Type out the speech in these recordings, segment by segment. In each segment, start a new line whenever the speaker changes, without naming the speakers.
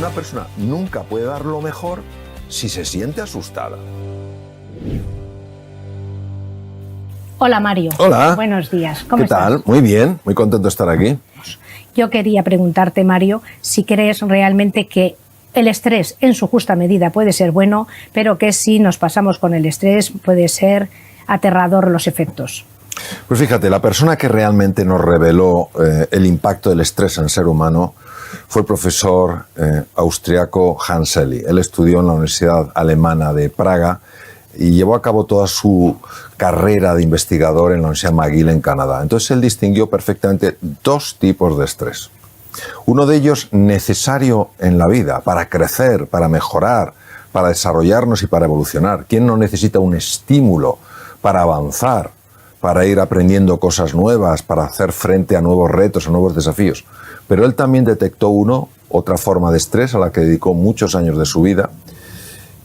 una persona nunca puede dar lo mejor si se siente asustada.
Hola Mario.
Hola.
Buenos días. ¿Cómo estás?
¿Qué tal? Muy bien, muy contento de estar aquí.
Yo quería preguntarte, Mario, si crees realmente que el estrés en su justa medida puede ser bueno, pero que si nos pasamos con el estrés puede ser aterrador los efectos.
Pues fíjate, la persona que realmente nos reveló el impacto del estrés en el ser humano fue el profesor austriaco Hans Selye. Él estudió en la Universidad Alemana de Praga y llevó a cabo toda su carrera de investigador en la Universidad McGill en Canadá. Entonces él distinguió perfectamente dos tipos de estrés. Uno de ellos necesario en la vida, para crecer, para mejorar, para desarrollarnos y para evolucionar. ¿Quién no necesita un estímulo para avanzar, para ir aprendiendo cosas nuevas, para hacer frente a nuevos retos, a nuevos desafíos? Pero él también detectó otra forma de estrés a la que dedicó muchos años de su vida,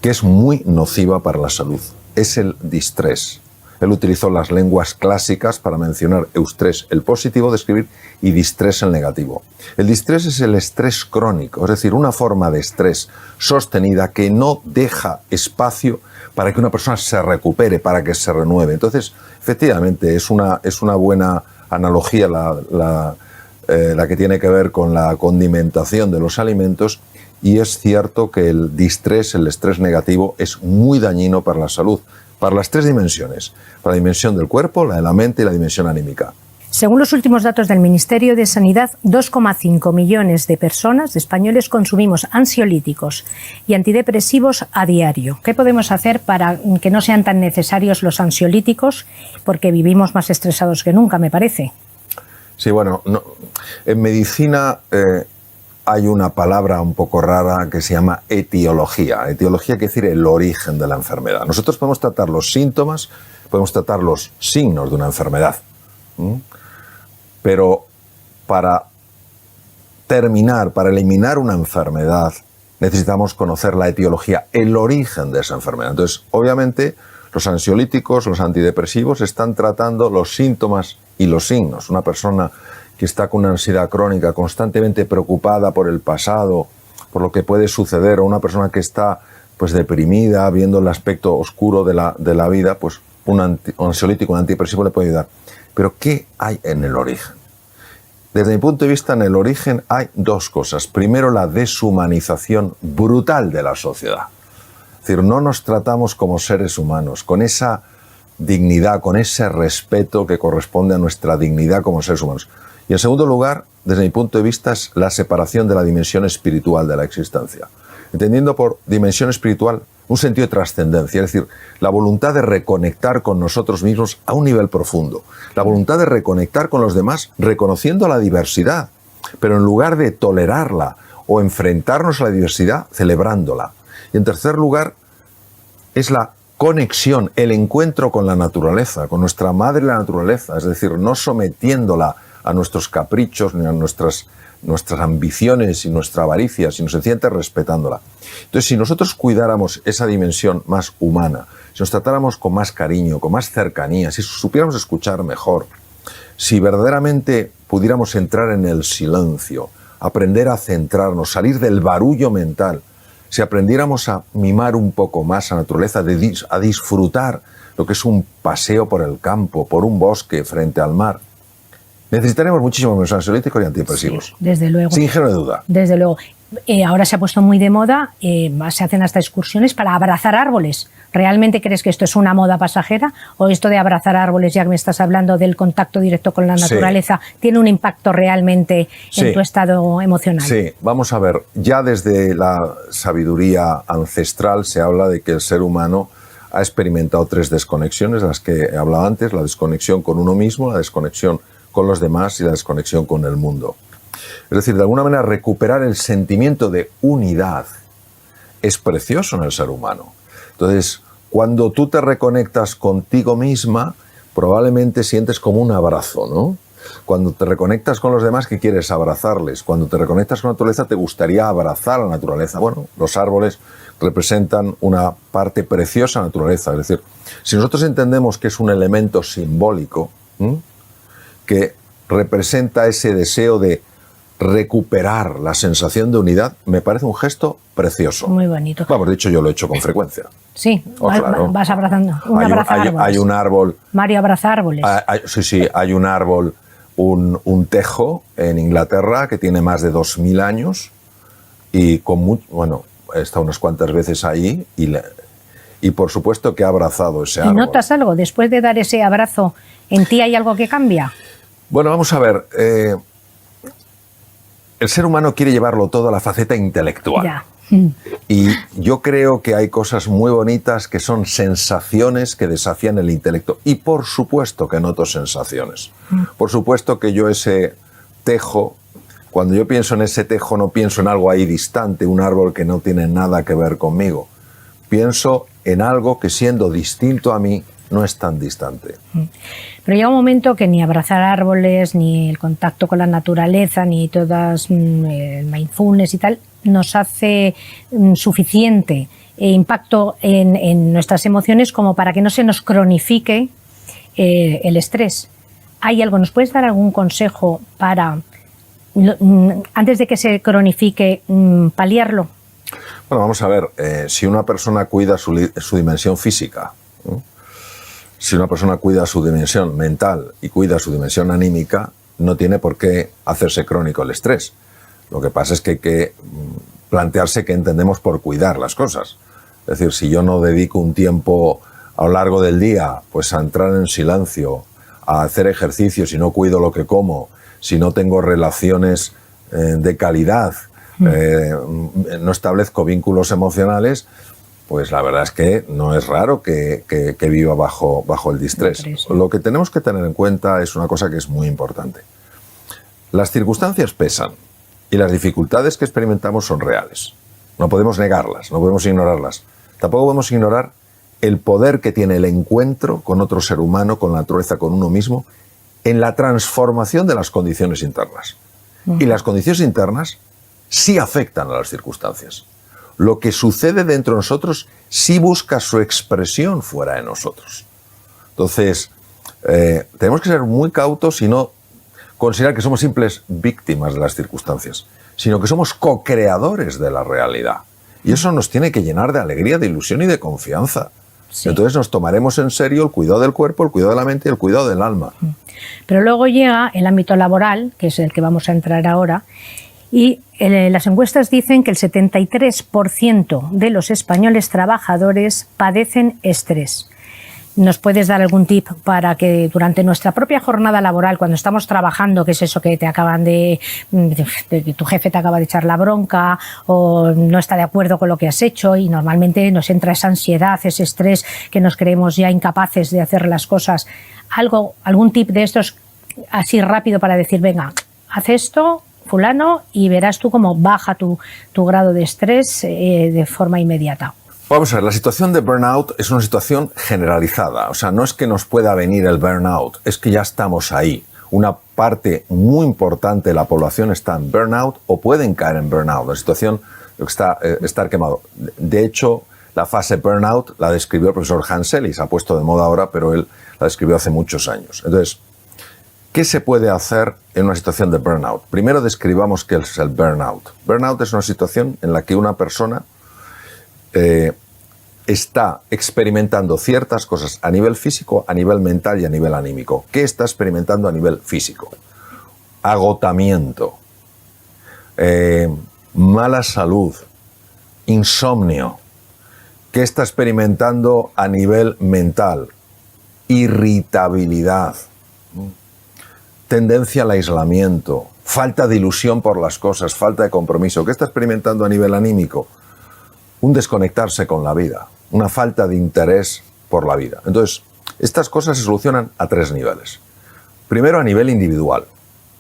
que es muy nociva para la salud. Es el distrés. Él utilizó las lenguas clásicas para mencionar eustrés, el positivo de escribir, y distrés, el negativo. El distrés es el estrés crónico, es decir, una forma de estrés sostenida que no deja espacio para que una persona se recupere, para que se renueve. Entonces, efectivamente, es una buena analogía la que tiene que ver con la condimentación de los alimentos, y es cierto que el distrés, el estrés negativo, es muy dañino para la salud, para las tres dimensiones, para la dimensión del cuerpo, la de la mente y la dimensión anímica.
Según los últimos datos del Ministerio de Sanidad, 2,5 millones de personas, de españoles, consumimos ansiolíticos y antidepresivos a diario. ¿Qué podemos hacer para que no sean tan necesarios los ansiolíticos? Porque vivimos más estresados que nunca, me parece.
Sí, bueno, en medicina hay una palabra un poco rara que se llama etiología. Etiología quiere decir el origen de la enfermedad. Nosotros podemos tratar los síntomas, podemos tratar los signos de una enfermedad. Pero para eliminar una enfermedad, necesitamos conocer la etiología, el origen de esa enfermedad. Entonces, obviamente, los ansiolíticos, los antidepresivos están tratando los síntomas y los signos. Una persona que está con una ansiedad crónica, constantemente preocupada por el pasado, por lo que puede suceder, o una persona que está pues deprimida, viendo el aspecto oscuro de la vida, pues un ansiolítico, un antidepresivo le puede ayudar. Pero ¿qué hay en el origen? Desde mi punto de vista, en el origen hay dos cosas. Primero, la deshumanización brutal de la sociedad. Es decir, no nos tratamos como seres humanos, con esa dignidad, con ese respeto que corresponde a nuestra dignidad como seres humanos. Y en segundo lugar, desde mi punto de vista, es la separación de la dimensión espiritual de la existencia. Entendiendo por dimensión espiritual un sentido de trascendencia, es decir, la voluntad de reconectar con nosotros mismos a un nivel profundo, la voluntad de reconectar con los demás reconociendo la diversidad, pero en lugar de tolerarla o enfrentarnos a la diversidad, celebrándola. Y en tercer lugar, es la conexión, el encuentro con la naturaleza, con nuestra madre la naturaleza, es decir, no sometiéndola a nuestros caprichos ni a nuestras ambiciones y nuestra avaricia, sino sencillamente respetándola. Entonces, si nosotros cuidáramos esa dimensión más humana, si nos tratáramos con más cariño, con más cercanía, si supiéramos escuchar mejor, si verdaderamente pudiéramos entrar en el silencio, aprender a centrarnos, salir del barullo mental, si aprendiéramos a mimar un poco más a la naturaleza, a disfrutar lo que es un paseo por el campo, por un bosque frente al mar, necesitaremos muchísimos menos ansiolíticos y antidepresivos.
Sí, desde luego.
Sin género de duda.
Desde luego. Ahora se ha puesto muy de moda, se hacen hasta excursiones para abrazar árboles. ¿Realmente crees que esto es una moda pasajera? ¿O esto de abrazar árboles, ya que me estás hablando del contacto directo con la naturaleza, tiene un impacto realmente en tu estado emocional? Sí,
vamos a ver. Ya desde la sabiduría ancestral se habla de que el ser humano ha experimentado tres desconexiones, las que he hablado antes: la desconexión con uno mismo, la desconexión con los demás y la desconexión con el mundo. Es decir, de alguna manera recuperar el sentimiento de unidad es precioso en el ser humano. Entonces, cuando tú te reconectas contigo misma, probablemente sientes como un abrazo, ¿no? Cuando te reconectas con los demás, ¿qué quieres? Abrazarles. Cuando te reconectas con la naturaleza, te gustaría abrazar a la naturaleza. Bueno, los árboles representan una parte preciosa de la naturaleza. Es decir, si nosotros entendemos que es un elemento simbólico, que representa ese deseo de recuperar la sensación de unidad, me parece un gesto precioso.
Muy bonito.
Vamos, de hecho yo lo he hecho con frecuencia.
Sí,
claro.
vas abrazando.
Hay un árbol.
Mario abraza árboles.
Sí, hay un árbol, un tejo en Inglaterra que tiene más de 2000 años y he estado unas cuantas veces ahí y por supuesto que ha abrazado ese árbol.
¿Y notas algo? Después de dar ese abrazo, ¿en ti hay algo que cambia?
Bueno, vamos a ver. El ser humano quiere llevarlo todo a la faceta intelectual.
Ya.
Y yo creo que hay cosas muy bonitas que son sensaciones que desafían el intelecto. Y por supuesto que noto sensaciones. Por supuesto que yo ese tejo, cuando yo pienso en ese tejo no pienso en algo ahí distante, un árbol que no tiene nada que ver conmigo. Pienso en algo que siendo distinto a mí no es tan distante.
Pero llega un momento que ni abrazar árboles, ni el contacto con la naturaleza, ni todas el mindfulness y tal, nos hace suficiente impacto en nuestras emociones como para que no se nos cronifique el estrés. ¿Hay algo? ¿Nos puedes dar algún consejo para, antes de que se cronifique, paliarlo?
Bueno, vamos a ver, si una persona cuida su dimensión física, si una persona cuida su dimensión mental y cuida su dimensión anímica, no tiene por qué hacerse crónico el estrés. Lo que pasa es que hay que plantearse qué entendemos por cuidar las cosas. Es decir, si yo no dedico un tiempo a lo largo del día pues a entrar en silencio, a hacer ejercicio, si no cuido lo que como, si no tengo relaciones de calidad, no establezco vínculos emocionales, pues la verdad es que no es raro que viva bajo el distrés. Lo que tenemos que tener en cuenta es una cosa que es muy importante. Las circunstancias pesan y las dificultades que experimentamos son reales. No podemos negarlas, no podemos ignorarlas. Tampoco podemos ignorar el poder que tiene el encuentro con otro ser humano, con la naturaleza, con uno mismo, en la transformación de las condiciones internas. Y las condiciones internas sí afectan a las circunstancias. Lo que sucede dentro de nosotros sí busca su expresión fuera de nosotros. Entonces, tenemos que ser muy cautos y no considerar que somos simples víctimas de las circunstancias, sino que somos co-creadores de la realidad. Y eso nos tiene que llenar de alegría, de ilusión y de confianza. Sí. Entonces nos tomaremos en serio el cuidado del cuerpo, el cuidado de la mente y el cuidado del alma.
Pero luego llega el ámbito laboral, que es el que vamos a entrar ahora, y las encuestas dicen que el 73% de los españoles trabajadores padecen estrés. ¿Nos puedes dar algún tip para que durante nuestra propia jornada laboral, cuando estamos trabajando, que es eso que te acaban tu jefe te acaba de echar la bronca o no está de acuerdo con lo que has hecho y normalmente nos entra esa ansiedad, ese estrés que nos creemos ya incapaces de hacer las cosas? ¿Algún tip de estos así rápido para decir, venga, haz esto, fulano, y verás tú cómo baja tu grado de estrés de forma inmediata?
Vamos a ver, la situación de burnout es una situación generalizada. O sea, no es que nos pueda venir el burnout, es que ya estamos ahí. Una parte muy importante de la población está en burnout o pueden caer en burnout. La situación está estar quemado. De hecho, la fase burnout la describió el profesor Hans Selye, se ha puesto de moda ahora, pero él la describió hace muchos años. Entonces, ¿qué se puede hacer en una situación de burnout? Primero describamos qué es el burnout. Burnout es una situación en la que una persona está experimentando ciertas cosas a nivel físico, a nivel mental y a nivel anímico. ¿Qué está experimentando a nivel físico? Agotamiento, mala salud, insomnio. ¿Qué está experimentando a nivel mental? Irritabilidad, tendencia al aislamiento, falta de ilusión por las cosas, falta de compromiso. ¿Qué está experimentando a nivel anímico? Un desconectarse con la vida, una falta de interés por la vida. Entonces, estas cosas se solucionan a 3 niveles. Primero, a nivel individual.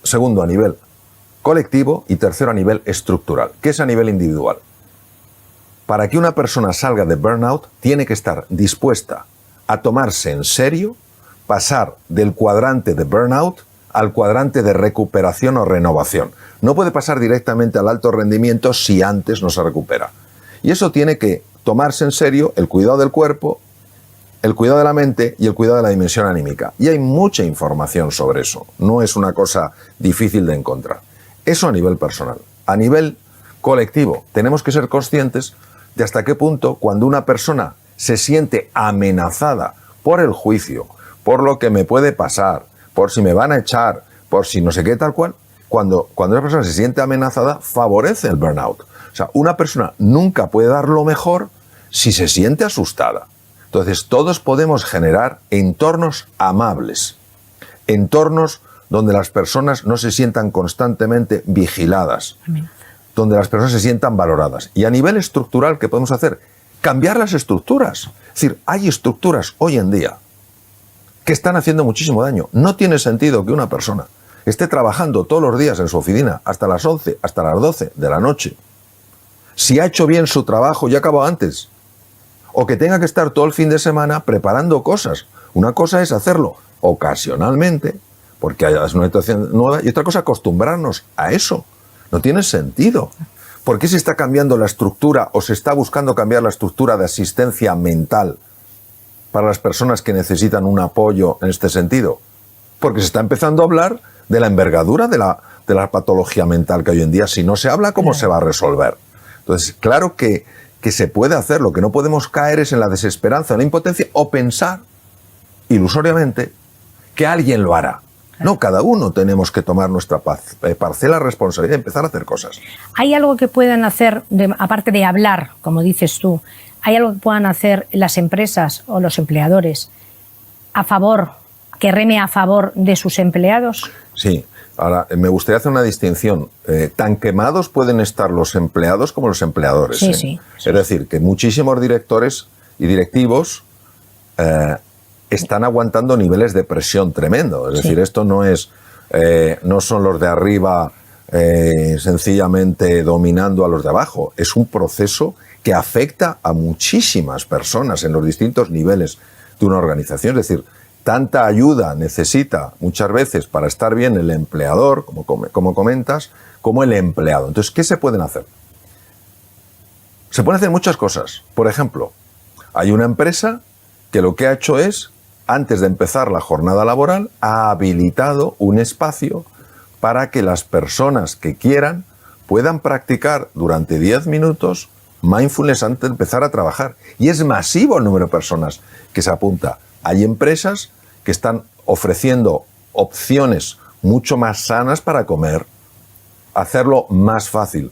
Segundo, a nivel colectivo. Y tercero, a nivel estructural. ¿Qué es a nivel individual? Para que una persona salga de burnout, tiene que estar dispuesta a tomarse en serio, pasar del cuadrante de burnout al cuadrante de recuperación o renovación. No puede pasar directamente al alto rendimiento si antes no se recupera. Y eso tiene que tomarse en serio el cuidado del cuerpo, el cuidado de la mente y el cuidado de la dimensión anímica. Y hay mucha información sobre eso. No es una cosa difícil de encontrar. Eso a nivel personal. A nivel colectivo, tenemos que ser conscientes de hasta qué punto cuando una persona se siente amenazada por el juicio, por lo que me puede pasar, por si me van a echar, por si no sé qué tal cual, cuando una persona se siente amenazada, favorece el burnout. O sea, una persona nunca puede dar lo mejor si se siente asustada. Entonces, todos podemos generar entornos amables, entornos donde las personas no se sientan constantemente vigiladas, donde las personas se sientan valoradas. Y a nivel estructural, ¿qué podemos hacer? Cambiar las estructuras. Es decir, hay estructuras hoy en día que están haciendo muchísimo daño. No tiene sentido que una persona esté trabajando todos los días en su oficina hasta las 11, hasta las 12 de la noche. Si ha hecho bien su trabajo, ya acabó antes. O que tenga que estar todo el fin de semana preparando cosas. Una cosa es hacerlo ocasionalmente, porque es una situación nueva, y otra cosa acostumbrarnos a eso. No tiene sentido. ¿Por qué se está cambiando la estructura o se está buscando cambiar la estructura de asistencia mental para las personas que necesitan un apoyo en este sentido? Porque se está empezando a hablar de la envergadura de la patología mental que hoy en día, si no se habla, ¿cómo se va a resolver? Entonces, claro que se puede hacer. Lo que no podemos caer es en la desesperanza, en la impotencia, o pensar ilusoriamente que alguien lo hará. No, cada uno tenemos que tomar nuestra parcela de responsabilidad y empezar a hacer cosas.
¿Hay algo que puedan hacer, aparte de hablar, como dices tú, hay algo que puedan hacer las empresas o los empleadores a favor, que reme a favor de sus empleados?
Sí. Ahora, me gustaría hacer una distinción. Tan quemados pueden estar los empleados como los empleadores.
Sí, sí.
Es decir, que muchísimos directores y directivos están aguantando niveles de presión tremendo. Es decir, esto no es, no son los de arriba sencillamente dominando a los de abajo. Es un proceso que afecta a muchísimas personas en los distintos niveles de una organización. Es decir, tanta ayuda necesita muchas veces para estar bien el empleador, como comentas, como el empleado. Entonces, ¿qué se pueden hacer? Se pueden hacer muchas cosas. Por ejemplo, hay una empresa que lo que ha hecho es, antes de empezar la jornada laboral, ha habilitado un espacio para que las personas que quieran puedan practicar durante 10 minutos mindfulness antes de empezar a trabajar. Y es masivo el número de personas que se apunta. Hay empresas que están ofreciendo opciones mucho más sanas para comer, hacerlo más fácil.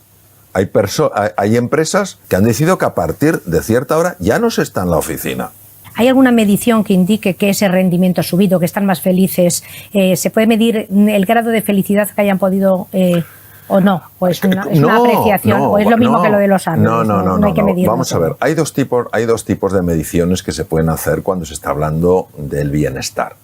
Hay empresas que han decidido que a partir de cierta hora ya no se está en la oficina.
¿Hay alguna medición que indique que ese rendimiento ha subido, que están más felices? ¿Se puede medir el grado de felicidad que hayan podido o no? ¿O es una apreciación? ¿O es lo mismo que lo de los árboles? No hay que medirlo.
Vamos a ver, hay dos tipos de mediciones que se pueden hacer cuando se está hablando del bienestar.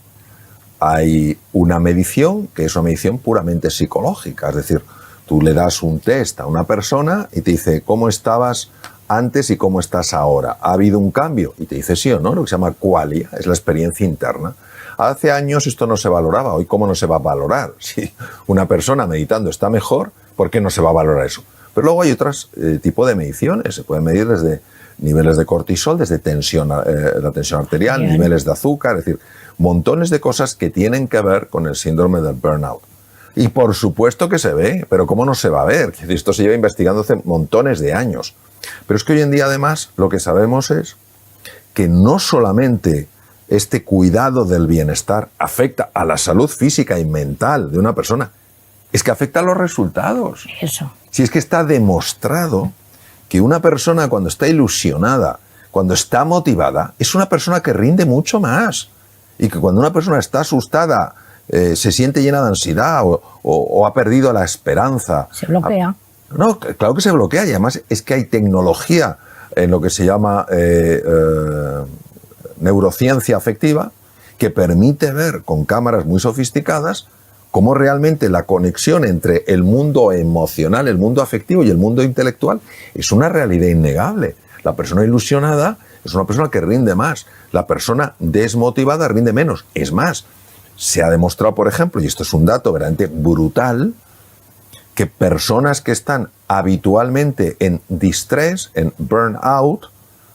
Hay una medición que es una medición puramente psicológica, es decir, tú le das un test a una persona y te dice cómo estabas antes y cómo estás ahora. ¿Ha habido un cambio? Y te dice sí o no, lo que se llama qualia, es la experiencia interna. Hace años esto no se valoraba, hoy ¿cómo no se va a valorar? Si una persona meditando está mejor, ¿por qué no se va a valorar eso? Pero luego hay otros tipos de mediciones, se pueden medir desde niveles de cortisol, desde la tensión arterial, niveles de azúcar, es decir, montones de cosas que tienen que ver con el síndrome del burnout. Y por supuesto que se ve, pero ¿cómo no se va a ver? Esto se lleva investigando hace montones de años. Pero es que hoy en día además lo que sabemos es que no solamente este cuidado del bienestar afecta a la salud física y mental de una persona, es que afecta a los resultados.
Eso.
Si es que está demostrado que una persona cuando está ilusionada, cuando está motivada, es una persona que rinde mucho más. Y que cuando una persona está asustada, se siente llena de ansiedad o ha perdido la esperanza.
Se bloquea.
No, claro que se bloquea, y además es que hay tecnología en lo que se llama neurociencia afectiva que permite ver con cámaras muy sofisticadas cómo realmente la conexión entre el mundo emocional, el mundo afectivo y el mundo intelectual es una realidad innegable. La persona ilusionada es una persona que rinde más, la persona desmotivada rinde menos. Es más, se ha demostrado, por ejemplo, y esto es un dato verdaderamente brutal, que personas que están habitualmente en distrés, en burnout,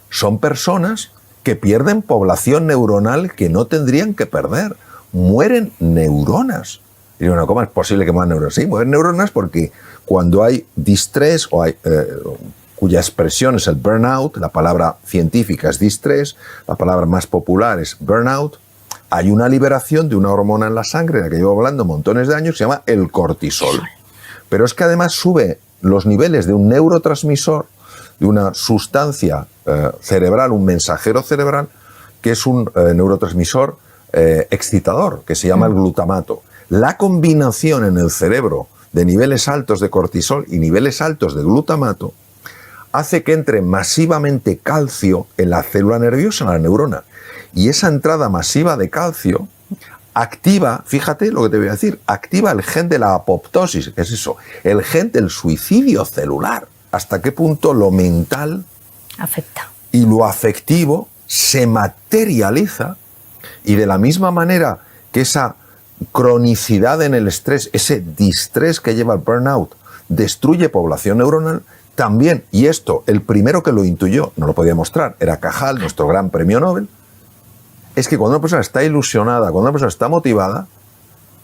son personas que pierden población neuronal que no tendrían que perder. Mueren neuronas. Y digo, no, ¿cómo es posible que muevan neuronas? Sí, mueven neuronas porque cuando hay distrés o hay, cuya expresión es el burnout, la palabra científica es distrés, la palabra más popular es burnout, hay una liberación de una hormona en la sangre, de la que llevo hablando montones de años, que se llama el cortisol. Pero es que además sube los niveles de un neurotransmisor, de una sustancia cerebral, un mensajero cerebral, que es un neurotransmisor excitador, que se llama el glutamato. La combinación en el cerebro de niveles altos de cortisol y niveles altos de glutamato hace que entre masivamente calcio en la célula nerviosa, en la neurona. Y esa entrada masiva de calcio activa, fíjate lo que te voy a decir, activa el gen de la apoptosis, que es eso, el gen del suicidio celular. ¿Hasta qué punto lo mental
afecta
y lo afectivo se materializa? Y de la misma manera que esa cronicidad en el estrés, ese distrés que lleva el burnout, destruye población neuronal, también, y esto, el primero que lo intuyó, no lo podía mostrar, era Cajal, nuestro gran premio Nobel, es que cuando una persona está ilusionada, cuando una persona está motivada,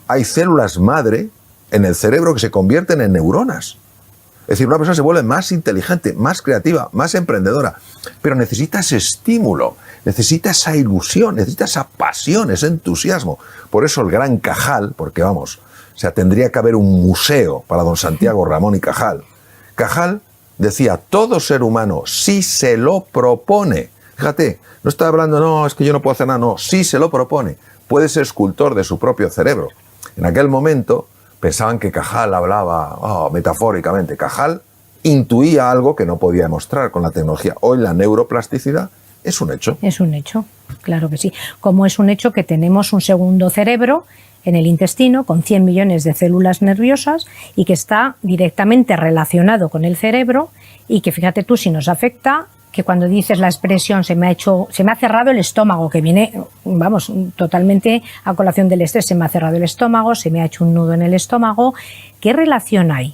hay células madre en el cerebro que se convierten en neuronas. Es decir, una persona se vuelve más inteligente, más creativa, más emprendedora, pero necesita ese estímulo, necesita esa ilusión, necesita esa pasión, ese entusiasmo. Por eso el gran Cajal, porque vamos, o sea, tendría que haber un museo para don Santiago Ramón y Cajal. Cajal decía, todo ser humano, si se lo propone, fíjate, no está hablando, no, es que yo no puedo hacer nada, no, si se lo propone, puede ser escultor de su propio cerebro. En aquel momento pensaban que Cajal hablaba metafóricamente. Cajal intuía algo que no podía demostrar con la tecnología. Hoy la neuroplasticidad es un hecho.
Es un hecho, claro que sí. Como es un hecho que tenemos un segundo cerebro en el intestino con 100 millones de células nerviosas y que está directamente relacionado con el cerebro y que, fíjate tú, si nos afecta, que cuando dices la expresión se me ha cerrado el estómago, que viene, vamos, totalmente a colación del estrés, se me ha cerrado el estómago, se me ha hecho un nudo en el estómago. ¿Qué relación hay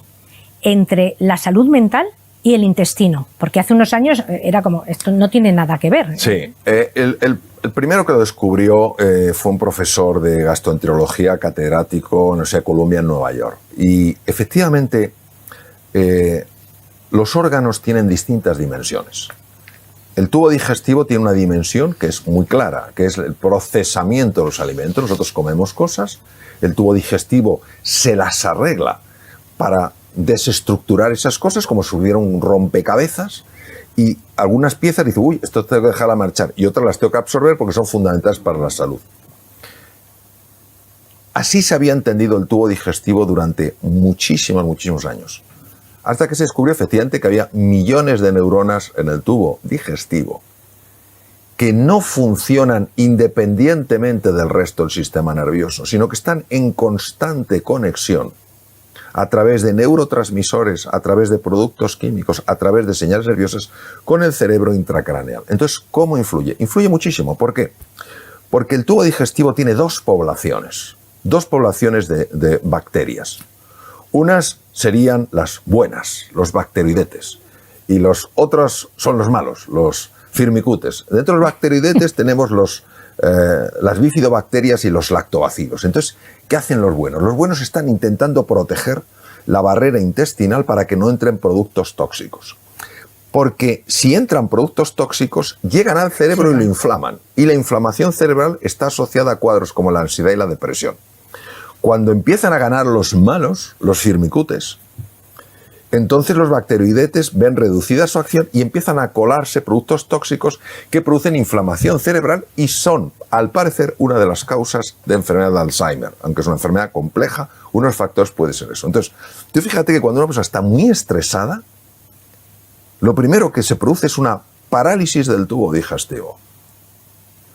entre la salud mental y el intestino? Porque hace unos años era como, esto no tiene nada que ver.
Sí, el primero que lo descubrió fue un profesor de gastroenterología catedrático en la Universidad de Columbia en Nueva York. Y efectivamente los órganos tienen distintas dimensiones. El tubo digestivo tiene una dimensión que es muy clara, que es el procesamiento de los alimentos. Nosotros comemos cosas, el tubo digestivo se las arregla para desestructurar esas cosas como si hubiera un rompecabezas y algunas piezas dice, uy, esto tengo que dejarla marchar y otras las tengo que absorber porque son fundamentales para la salud. Así se había entendido el tubo digestivo durante muchísimos años. Hasta que se descubrió efectivamente que había millones de neuronas en el tubo digestivo que no funcionan independientemente del resto del sistema nervioso, sino que están en constante conexión a través de neurotransmisores, a través de productos químicos, a través de señales nerviosas con el cerebro intracraneal. Entonces, ¿cómo influye? Influye muchísimo. ¿Por qué? Porque el tubo digestivo tiene dos poblaciones de bacterias. Unas serían las buenas, los bacteroidetes, y los otros son los malos, los firmicutes. Dentro de los bacteroidetes tenemos las bifidobacterias y los lactobacilos. Entonces, ¿qué hacen los buenos? Los buenos están intentando proteger la barrera intestinal para que no entren productos tóxicos. Porque si entran productos tóxicos, llegan al cerebro y lo inflaman. Y la inflamación cerebral está asociada a cuadros como la ansiedad y la depresión. Cuando empiezan a ganar los malos, los firmicutes, entonces los bacteroidetes ven reducida su acción y empiezan a colarse productos tóxicos que producen inflamación cerebral y son, al parecer, una de las causas de enfermedad de Alzheimer. Aunque es una enfermedad compleja, uno de los factores puede ser eso. Entonces, tú fíjate que cuando una persona está muy estresada, lo primero que se produce es una parálisis del tubo digestivo.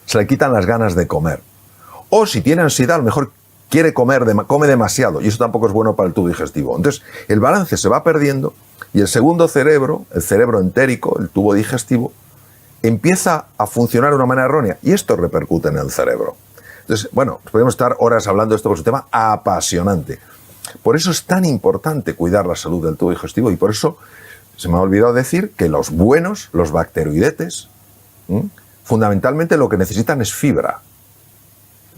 Se le quitan las ganas de comer. O si tiene ansiedad, a lo mejor come demasiado y eso tampoco es bueno para el tubo digestivo. Entonces, el balance se va perdiendo y el segundo cerebro, el cerebro entérico, el tubo digestivo, empieza a funcionar de una manera errónea y esto repercute en el cerebro. Entonces, bueno, podemos estar horas hablando de esto porque es un tema apasionante. Por eso es tan importante cuidar la salud del tubo digestivo y por eso se me ha olvidado decir que los buenos, los bacteroidetes, fundamentalmente lo que necesitan es fibra.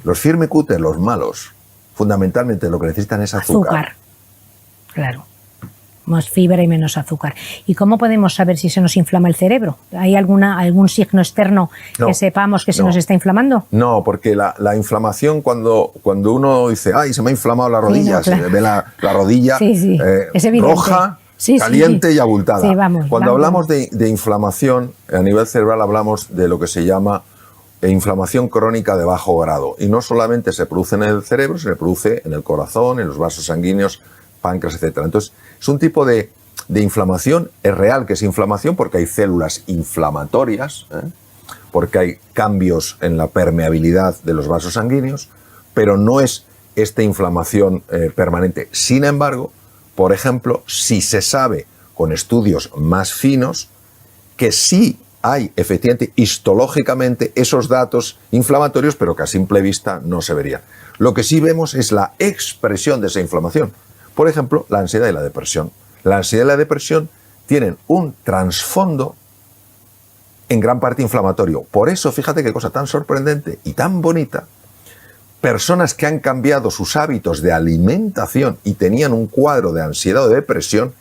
Los firmicutes, los malos, fundamentalmente lo que necesitan es azúcar.
Claro. Más fibra y menos azúcar. ¿Y cómo podemos saber si se nos inflama el cerebro? ¿Hay algún signo externo que sepamos que se nos está inflamando?
No, porque la inflamación, cuando uno dice, ay, se me ha inflamado la rodilla,
Sí, no, claro.
se ve la rodilla
es evidente.
roja, caliente y abultada.
Sí,
Cuando hablamos de inflamación, a nivel cerebral hablamos de lo que se llama inflamación crónica de bajo grado. Y no solamente se produce en el cerebro, se produce en el corazón, en los vasos sanguíneos, páncreas, etc. Entonces, es un tipo de inflamación, es real que es inflamación porque hay células inflamatorias, porque hay cambios en la permeabilidad de los vasos sanguíneos, pero no es esta inflamación permanente. Sin embargo, por ejemplo, si se sabe con estudios más finos que sí hay efectivamente histológicamente esos datos inflamatorios, pero que a simple vista no se verían. Lo que sí vemos es la expresión de esa inflamación. Por ejemplo, la ansiedad y la depresión. La ansiedad y la depresión tienen un trasfondo en gran parte inflamatorio. Por eso, fíjate qué cosa tan sorprendente y tan bonita. Personas que han cambiado sus hábitos de alimentación y tenían un cuadro de ansiedad o de depresión,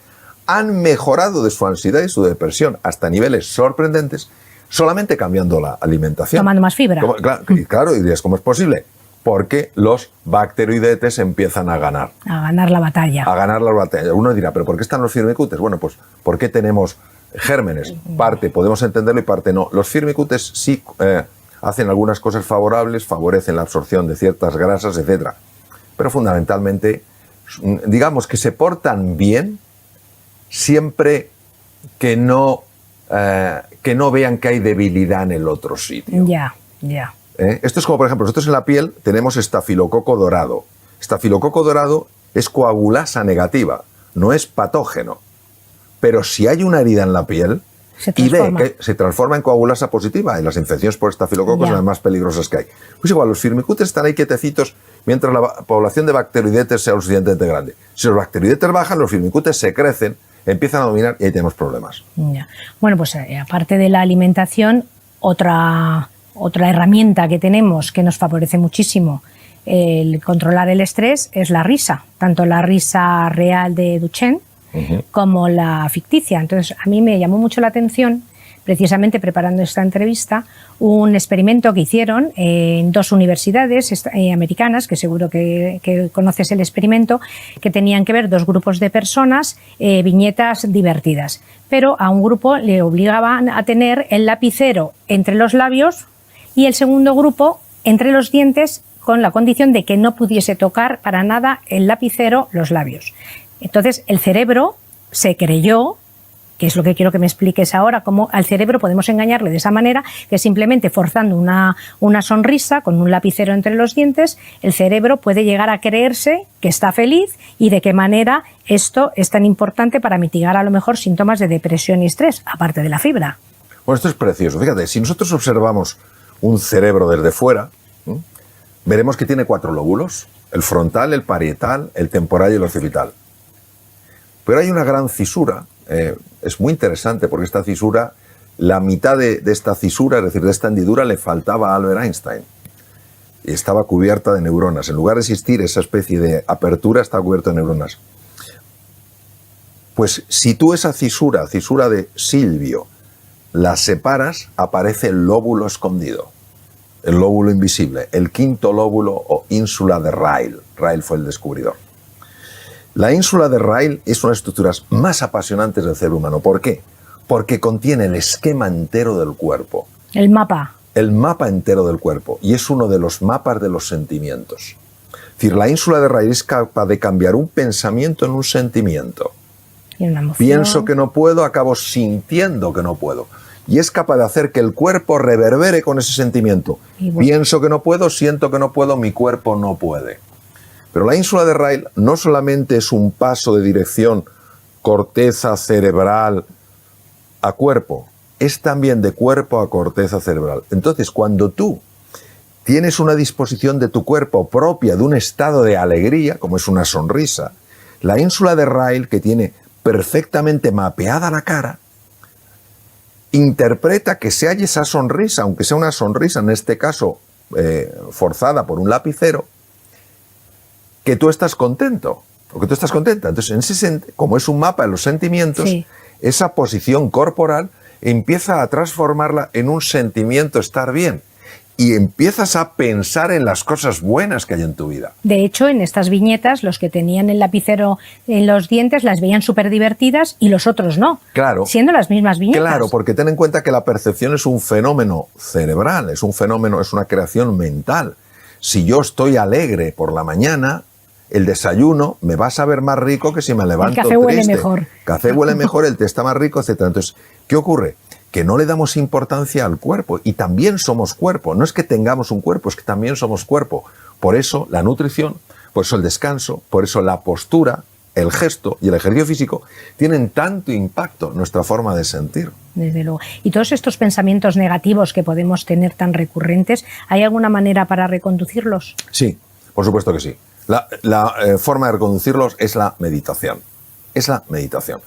han mejorado de su ansiedad y su depresión hasta niveles sorprendentes solamente cambiando la alimentación.
Tomando más fibra.
Claro, y dirías, ¿cómo es posible? Porque los bacteroidetes empiezan a ganar.
A ganar la batalla.
A ganar la batalla. Uno dirá, ¿pero por qué están los firmicutes? Bueno, pues porque tenemos gérmenes. Parte podemos entenderlo y parte no. Los firmicutes sí hacen algunas cosas favorables, favorecen la absorción de ciertas grasas, etc. Pero fundamentalmente, digamos que se portan bien siempre que no vean que hay debilidad en el otro sitio.
Ya.
Esto es como, por ejemplo, nosotros en la piel tenemos estafilococo dorado. Estafilococo dorado es coagulasa negativa, no es patógeno. Pero si hay una herida en la piel y ve que se transforma en coagulasa positiva, y las infecciones por estafilococo son las más peligrosas que hay. Pues igual, los firmicutes están ahí quietecitos mientras la población de bacteroidetes sea lo suficientemente grande. Si los bacteroidetes bajan, los firmicutes se crecen, empiezan a dominar y ahí tenemos problemas.
Ya. Bueno, pues aparte de la alimentación, otra herramienta que tenemos que nos favorece muchísimo el controlar el estrés es la risa, tanto la risa real de Duchenne como la ficticia. Entonces, a mí me llamó mucho la atención, precisamente preparando esta entrevista, un experimento que hicieron en 2 universidades americanas, que seguro que conoces el experimento, que tenían que ver 2 grupos de personas, viñetas divertidas. Pero a un grupo le obligaban a tener el lapicero entre los labios y el segundo grupo entre los dientes, con la condición de que no pudiese tocar para nada el lapicero los labios. Entonces el cerebro se creyó, que es lo que quiero que me expliques ahora, cómo al cerebro podemos engañarle de esa manera, que simplemente forzando una sonrisa con un lapicero entre los dientes, el cerebro puede llegar a creerse que está feliz y de qué manera esto es tan importante para mitigar a lo mejor síntomas de depresión y estrés, aparte de la fibra.
Bueno, esto es precioso. Fíjate, si nosotros observamos un cerebro desde fuera, veremos que tiene 4 lóbulos: el frontal, el parietal, el temporal y el occipital. Pero hay una gran fisura, es muy interesante porque esta fisura, la mitad de esta fisura, es decir, de esta hendidura, le faltaba a Albert Einstein. Y estaba cubierta de neuronas. En lugar de existir esa especie de apertura, estaba cubierta de neuronas. Pues si tú esa fisura de Silvio, la separas, aparece el lóbulo escondido, el lóbulo invisible, el 5º lóbulo o ínsula de Ryle. Ryle fue el descubridor. La ínsula de Ryle es una de las estructuras más apasionantes del cerebro humano. ¿Por qué? Porque contiene el esquema entero del cuerpo.
El mapa.
El mapa entero del cuerpo. Y es uno de los mapas de los sentimientos. Es decir, la ínsula de Ryle es capaz de cambiar un pensamiento en un sentimiento.
Y una emoción.
Pienso que no puedo, acabo sintiendo que no puedo. Y es capaz de hacer que el cuerpo reverbere con ese sentimiento. Pienso que no puedo, siento que no puedo, mi cuerpo no puede. Pero la ínsula de Ryle no solamente es un paso de dirección corteza cerebral a cuerpo, es también de cuerpo a corteza cerebral. Entonces, cuando tú tienes una disposición de tu cuerpo propia de un estado de alegría, como es una sonrisa, la ínsula de Ryle, que tiene perfectamente mapeada la cara, interpreta que se halle esa sonrisa, aunque sea una sonrisa, en este caso forzada por un lapicero, que tú estás contento o que tú estás contenta. Entonces, como es un mapa de los sentimientos, sí, esa posición corporal empieza a transformarla en un sentimiento estar bien. Y empiezas a pensar en las cosas buenas que hay en tu vida.
De hecho, en estas viñetas, los que tenían el lapicero en los dientes las veían súper divertidas y los otros no.
Claro.
Siendo las mismas viñetas.
Claro, porque ten en cuenta que la percepción es un fenómeno cerebral, es un fenómeno, es una creación mental. Si yo estoy alegre por la mañana, el desayuno me va a saber más rico que si me levanto triste.
El café huele mejor.
El café huele mejor, el té está más rico, etc. Entonces, ¿qué ocurre? Que no le damos importancia al cuerpo, y también somos cuerpo. No es que tengamos un cuerpo, es que también somos cuerpo. Por eso la nutrición, por eso el descanso, por eso la postura, el gesto y el ejercicio físico tienen tanto impacto en nuestra forma de sentir.
Desde luego. Y todos estos pensamientos negativos que podemos tener tan recurrentes, ¿hay alguna manera para reconducirlos?
Sí, por supuesto que sí. La forma de reconducirlos es la meditación. Es la meditación.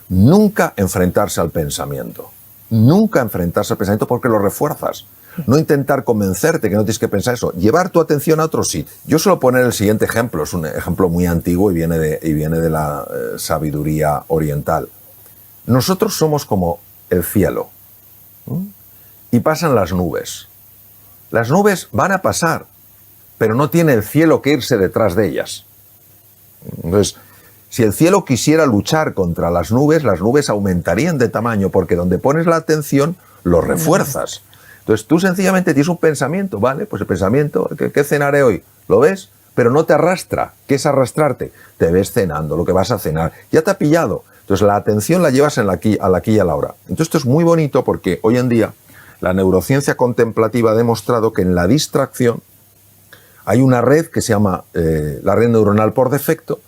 Nunca enfrentarse al pensamiento. Nunca enfrentarse al pensamiento porque lo refuerzas. No intentar convencerte que no tienes que pensar eso. Llevar tu atención a otro sitio. Yo suelo poner el siguiente ejemplo. Es un ejemplo muy antiguo y viene de la sabiduría oriental. Nosotros somos como el cielo. Y pasan las nubes. Las nubes van a pasar, pero no tiene el cielo que irse detrás de ellas. Entonces, si el cielo quisiera luchar contra las nubes aumentarían de tamaño, porque donde pones la atención, lo refuerzas. Entonces tú sencillamente tienes un pensamiento, ¿vale? Pues el pensamiento, ¿qué cenaré hoy? ¿Lo ves? Pero no te arrastra. ¿Qué es arrastrarte? Te ves cenando, lo que vas a cenar. Ya te ha pillado. Entonces la atención la llevas al aquí y a la ahora. Entonces esto es muy bonito porque hoy en día la neurociencia contemplativa ha demostrado que en la distracción hay una red que se llama la red neuronal por defecto,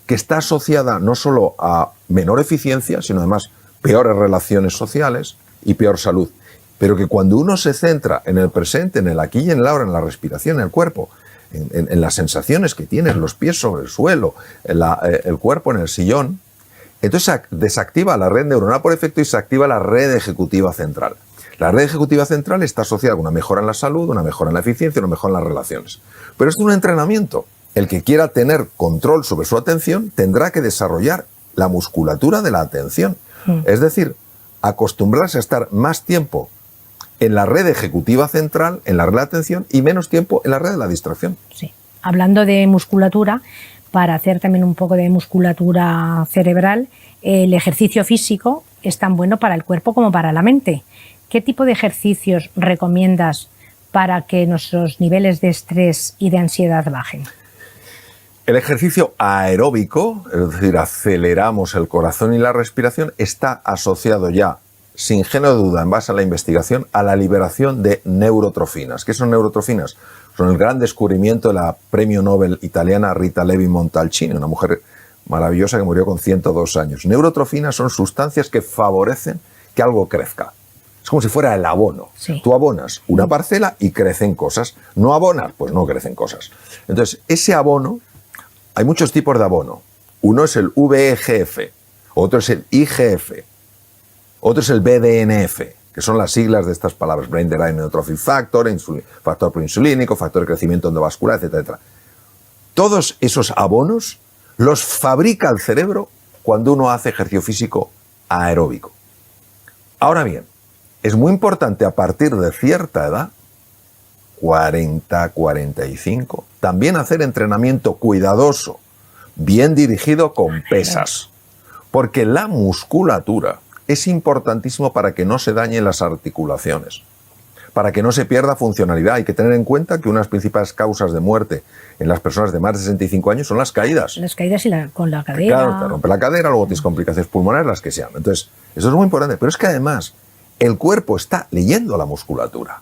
que está asociada no solo a menor eficiencia, sino además peores relaciones sociales y peor salud. Pero que cuando uno se centra en el presente, en el aquí y en el ahora, en la respiración, en el cuerpo, en las sensaciones que tienes, los pies sobre el suelo, el cuerpo en el sillón, entonces desactiva la red neuronal por defecto y se activa la red ejecutiva central. La red ejecutiva central está asociada a una mejora en la salud, una mejora en la eficiencia, una mejora en las relaciones. Pero esto es un entrenamiento. El que quiera tener control sobre su atención tendrá que desarrollar la musculatura de la atención. Es decir, acostumbrarse a estar más tiempo en la red ejecutiva central, en la red de atención, y menos tiempo en la red de la distracción.
Sí. Hablando de musculatura, para hacer también un poco de musculatura cerebral, el ejercicio físico es tan bueno para el cuerpo como para la mente. ¿Qué tipo de ejercicios recomiendas para que nuestros niveles de estrés y de ansiedad bajen?
El ejercicio aeróbico, es decir, aceleramos el corazón y la respiración, está asociado ya, sin género de duda, en base a la investigación, a la liberación de neurotrofinas. ¿Qué son neurotrofinas? Son el gran descubrimiento de la premio Nobel italiana Rita Levi Montalcini, una mujer maravillosa que murió con 102 años. Neurotrofinas son sustancias que favorecen que algo crezca. Es como si fuera el abono. Sí. Tú abonas una parcela y crecen cosas. No abonas, pues no crecen cosas. Entonces, ese abono, hay muchos tipos de abono. Uno es el VEGF, otro es el IGF, otro es el BDNF, que son las siglas de estas palabras: Brain Derived Neurotrophic Factor, factor proinsulínico, factor de crecimiento endovascular, etc. Todos esos abonos los fabrica el cerebro cuando uno hace ejercicio físico aeróbico. Ahora bien, es muy importante a partir de cierta edad, 40, 45, también hacer entrenamiento cuidadoso, bien dirigido con pesas, porque la musculatura es importantísimo para que no se dañen las articulaciones, para que no se pierda funcionalidad. Hay que tener en cuenta que una de las principales causas de muerte en las personas de más de 65 años son las caídas.
Las caídas y con la cadera.
Claro, te rompe la cadera, luego tienes complicaciones pulmonares, las que sean. Entonces, eso es muy importante. Pero es que además, el cuerpo está leyendo la musculatura.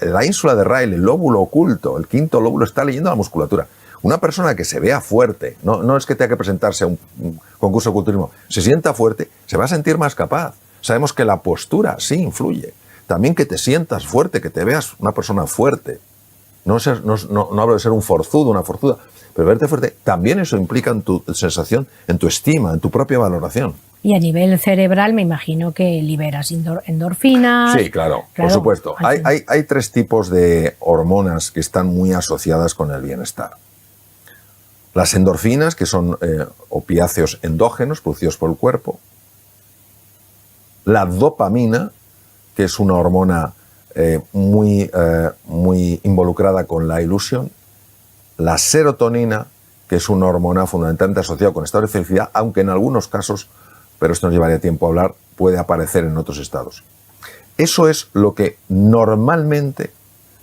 La ínsula de Rayleigh, el lóbulo oculto, el quinto lóbulo, está leyendo la musculatura. Una persona que se vea fuerte, no es que tenga que presentarse a un concurso de culturismo, se sienta fuerte, se va a sentir más capaz. Sabemos que la postura sí influye. También que te sientas fuerte, que te veas una persona fuerte. No hablo de ser un forzudo, una forzuda, pero verte fuerte, también eso implica en tu sensación, en tu estima, en tu propia valoración.
Y a nivel cerebral me imagino que liberas endorfinas.
Sí, claro, por supuesto. Hay tres tipos de hormonas que están muy asociadas con el bienestar. las endorfinas, que son opiáceos endógenos producidos por el cuerpo, la dopamina, que es una hormona muy involucrada con la ilusión, la serotonina, que es una hormona fundamentalmente asociada con estados de felicidad, aunque en algunos casos, pero esto nos llevaría tiempo a hablar, puede aparecer en otros estados. Eso es lo que normalmente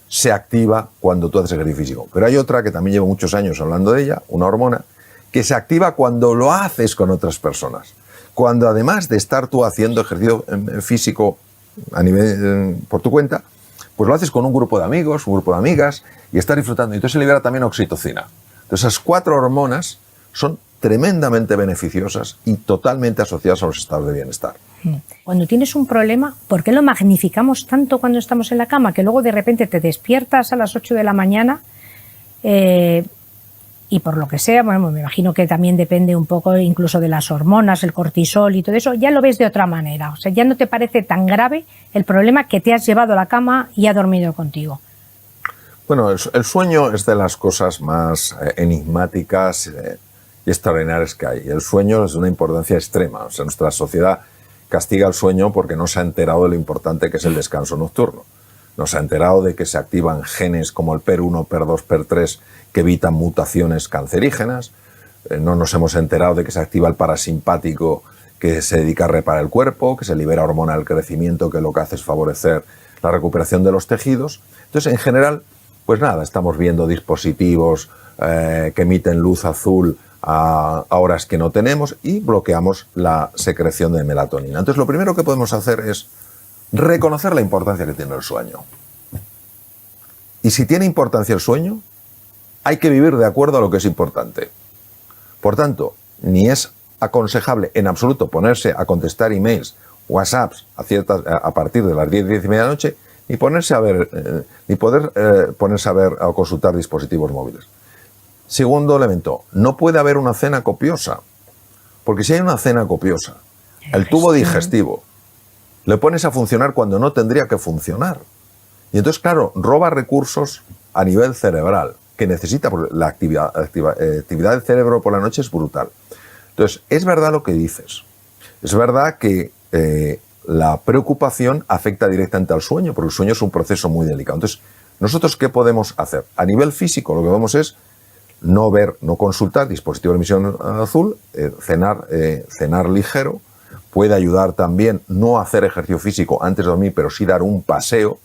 se activa cuando tú haces ejercicio físico. Pero hay otra que también llevo muchos años hablando de ella, una hormona, que se activa cuando lo haces con otras personas. Cuando además de estar tú haciendo ejercicio físico a nivel, por tu cuenta, pues lo haces con un grupo de amigos, un grupo de amigas, y estás disfrutando. Y entonces se libera también oxitocina. Entonces esas 4 hormonas son tremendamente beneficiosas y totalmente asociadas a los estados de bienestar.
Cuando tienes un problema, ¿por qué lo magnificamos tanto cuando estamos en la cama? Que luego de repente te despiertas a las 8 de la mañana y por lo que sea, bueno, me imagino que también depende un poco incluso de las hormonas, el cortisol y todo eso, ya lo ves de otra manera. O sea, ya no te parece tan grave el problema que te has llevado a la cama y ha dormido contigo.
Bueno, el sueño es de las cosas más enigmáticas y extraordinarias que hay. El sueño es de una importancia extrema. O sea, nuestra sociedad castiga el sueño porque no se ha enterado de lo importante que es el descanso nocturno. No se ha enterado de que se activan genes como el PER1, PER2, PER3 que evitan mutaciones cancerígenas. No nos hemos enterado de que se activa el parasimpático que se dedica a reparar el cuerpo, que se libera hormona del crecimiento que lo que hace es favorecer la recuperación de los tejidos. Entonces, en general, pues nada, estamos viendo dispositivos que emiten luz azul a horas que no tenemos y bloqueamos la secreción de melatonina. Entonces, lo primero que podemos hacer es reconocer la importancia que tiene el sueño. Y si tiene importancia el sueño, hay que vivir de acuerdo a lo que es importante. Por tanto, ni es aconsejable en absoluto ponerse a contestar emails, WhatsApps a partir de las 10 y media de la noche, ni ponerse a ver, ni poder ponerse a ver o consultar dispositivos móviles. Segundo elemento, no puede haber una cena copiosa, porque si hay una cena copiosa, el tubo digestivo le pones a funcionar cuando no tendría que funcionar. Y entonces, claro, roba recursos a nivel cerebral, que necesita, porque la actividad del cerebro por la noche es brutal. Entonces, es verdad lo que dices. Es verdad que la preocupación afecta directamente al sueño, porque el sueño es un proceso muy delicado. Entonces, ¿nosotros qué podemos hacer? A nivel físico, lo que vamos es no consultar dispositivo de emisión azul, cenar ligero. Puede ayudar también no hacer ejercicio físico antes de dormir, pero sí dar un paseo,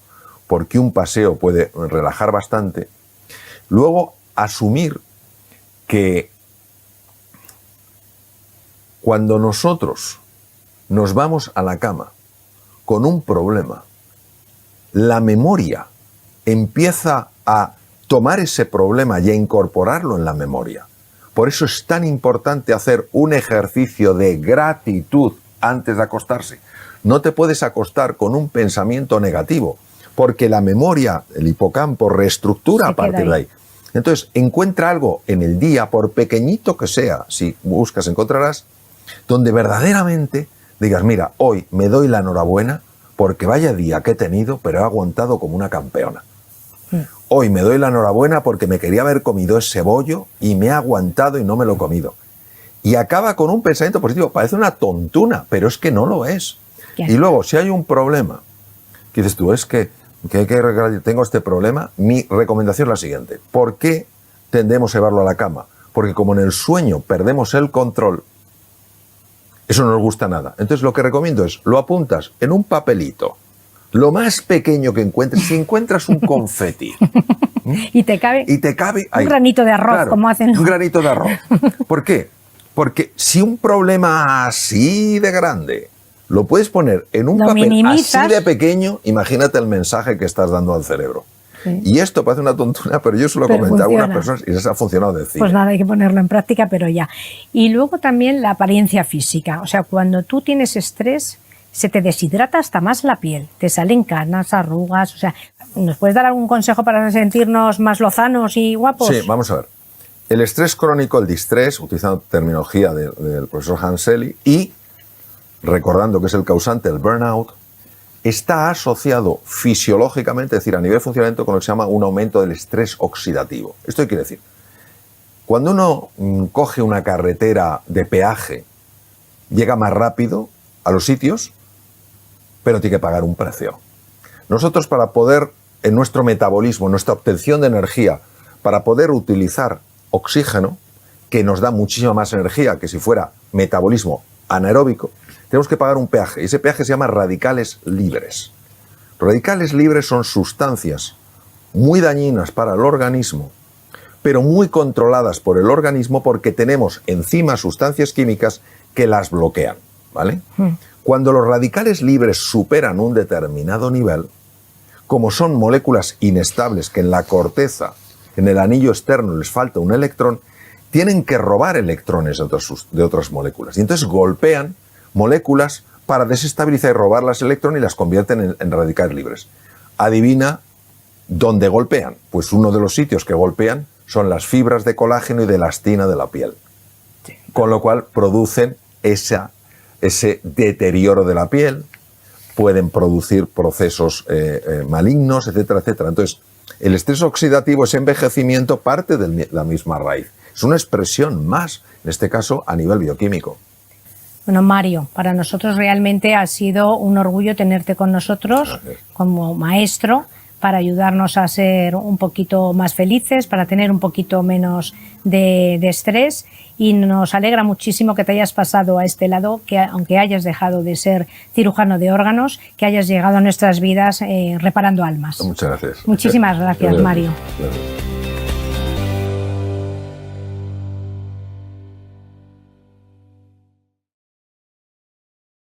porque un paseo puede relajar bastante. Luego, asumir que cuando nosotros nos vamos a la cama con un problema, la memoria empieza a tomar ese problema y a incorporarlo en la memoria. Por eso es tan importante hacer un ejercicio de gratitud antes de acostarse. No te puedes acostar con un pensamiento negativo, porque la memoria, el hipocampo, reestructura a partir de ahí. Entonces, encuentra algo en el día, por pequeñito que sea, si buscas encontrarás, donde verdaderamente digas, mira, hoy me doy la enhorabuena porque vaya día que he tenido, pero he aguantado como una campeona. Hoy me doy la enhorabuena porque me quería haber comido ese bollo y me he aguantado y no me lo he comido. Y acaba con un pensamiento positivo. Parece una tontuna, pero es que no lo es. Y luego, si hay un problema, que dices tú, es que tengo este problema, mi recomendación es la siguiente. ¿Por qué tendemos a llevarlo a la cama? Porque como en el sueño perdemos el control, eso no nos gusta nada. Entonces lo que recomiendo es, lo apuntas en un papelito, lo más pequeño que encuentres, si encuentras un confeti.
Y te cabe
ahí.
Un granito de arroz, claro, como hacen.
Un granito de arroz. ¿Por qué? Porque si un problema así de grande lo puedes poner en un papel así de pequeño, imagínate el mensaje que estás dando al cerebro. Sí. Y esto parece una tontuna, pero yo se lo comenté a algunas personas y les ha funcionado de cine.
Pues nada, hay que ponerlo en práctica, pero ya. Y luego también la apariencia física. O sea, cuando tú tienes estrés, se te deshidrata hasta más la piel. Te salen canas, arrugas. O sea, ¿nos puedes dar algún consejo para sentirnos más lozanos y guapos?
Sí, vamos a ver. El estrés crónico, el distrés, utilizando terminología del profesor Hans Selye, y recordando que es el causante del burnout, está asociado fisiológicamente, es decir, a nivel de funcionamiento, con lo que se llama un aumento del estrés oxidativo. Esto quiere decir, Cuando uno coge una carretera de peaje, llega más rápido a los sitios, pero tiene que pagar un precio. Nosotros, para poder, en nuestro metabolismo, nuestra obtención de energía, para poder utilizar oxígeno, que nos da muchísima más energía que si fuera metabolismo anaeróbico, tenemos que pagar un peaje. Y ese peaje se llama radicales libres. Radicales libres son sustancias muy dañinas para el organismo, pero muy controladas por el organismo porque tenemos enzimas, sustancias químicas que las bloquean, ¿vale? Cuando los radicales libres superan un determinado nivel, como son moléculas inestables que en la corteza, en el anillo externo les falta un electrón, tienen que robar electrones de otras moléculas. Y entonces golpean moléculas para desestabilizar y robar las electrones y las convierten en radicales libres. Adivina dónde golpean. Pues uno de los sitios que golpean son las fibras de colágeno y de elastina de la piel. Sí. Con lo cual producen ese deterioro de la piel, pueden producir procesos malignos, etcétera, etcétera. Entonces, el estrés oxidativo, ese envejecimiento, parte de la misma raíz. Es una expresión más, en este caso, a nivel bioquímico.
Bueno, Mario, para nosotros realmente ha sido un orgullo tenerte con nosotros como maestro para ayudarnos a ser un poquito más felices, para tener un poquito menos de estrés, y nos alegra muchísimo que te hayas pasado a este lado, que aunque hayas dejado de ser cirujano de órganos, que hayas llegado a nuestras vidas reparando almas.
Muchas gracias.
Muchísimas gracias, Mario.
Gracias.